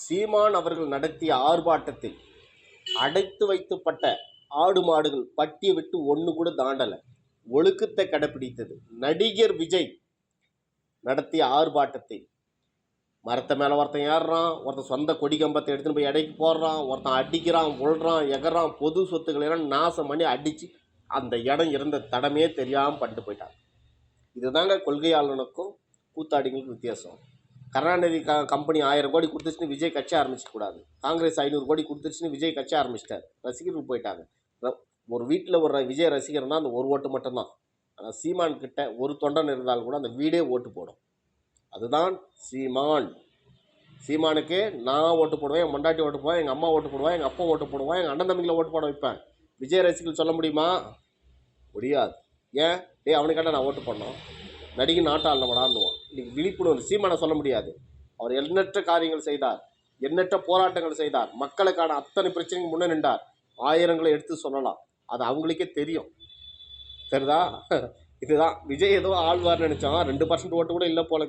சீமான் அவர்கள் நடத்திய ஆர்ப்பாட்டத்தில் அடைத்து வைக்கப்பட்ட ஆடு மாடுகள் பட்டியை விட்டு ஒன்று கூட தாண்டலை, ஒழுக்கத்தை கடைப்பிடித்தது. நடிகர் விஜய் நடத்திய ஆர்ப்பாட்டத்தை மரத்தை மேலே ஒருத்தன் ஏறுறான், ஒருத்தன் சொந்த கொடி கம்பத்தை எடுத்துன்னு போய் இடைக்கு போடுறான், ஒருத்தன் அடிக்கிறான், உள்றான், எகறான், பொது சொத்துக்களை எல்லாம் நாசம் பண்ணி அடித்து அந்த இடம் இருந்த தடமே தெரியாமல் பண்ணிட்டு போயிட்டாங்க. இதுதாங்க கொள்கையாளனுக்கும் கூத்தாடிகளுக்கும் வித்தியாசம். கருணாநிதி கம்பெனி 1000 கோடி கொடுத்துச்சுன்னு விஜய் கட்சி ஆரம்பிச்சிக்கூடாது. காங்கிரஸ் 500 கோடி கொடுத்துருச்சுன்னு விஜய் கட்சி ஆரம்பிச்சிட்டார். ரசிகர்கள் போயிட்டாங்க. ஒரு வீட்டில் ஒரு விஜய் ரசிகர்னால் அந்த ஒரு ஓட்டு மட்டும்தான். ஆனால் சீமான் கிட்ட ஒரு தொண்டன் இருந்தாலும் கூட அந்த வீடே ஓட்டு போடும். அதுதான் சீமான். சீமானுக்கு நான் ஓட்டு போடுவேன், என் மண்டாட்டி ஓட்டு போடுவேன், எங்கள் அம்மா ஓட்டு போடுவேன், எங்கள் அப்பா ஓட்டு போடுவேன், எங்கள் அண்ணன் தம்பிகளை ஓட்டு போட வைப்பேன். விஜய் ரசிகர்கள் சொல்ல முடியுமா? முடியாது. ஏன்? அவனுக்காண்ட நான் ஓட்டு போடணும், நடிகை நாட்டால் விடாண்டுவான். இன்றைக்கி விழிப்புணர்வு சீமானை சொல்ல முடியாது. அவர் எண்ணற்ற காரியங்கள் செய்தார், எண்ணற்ற போராட்டங்கள் செய்தார், மக்களுக்கான அத்தனை பிரச்சனைக்கு முன்னே நின்றார். ஆயிரங்களை எடுத்து சொல்லலாம், அது அவங்களுக்கே தெரியும். சரிதா? இதுதான் விஜய் ஏதோ ஆழ்வார்னு நினச்சான். 2% ஓட்டு கூட இல்லை போல.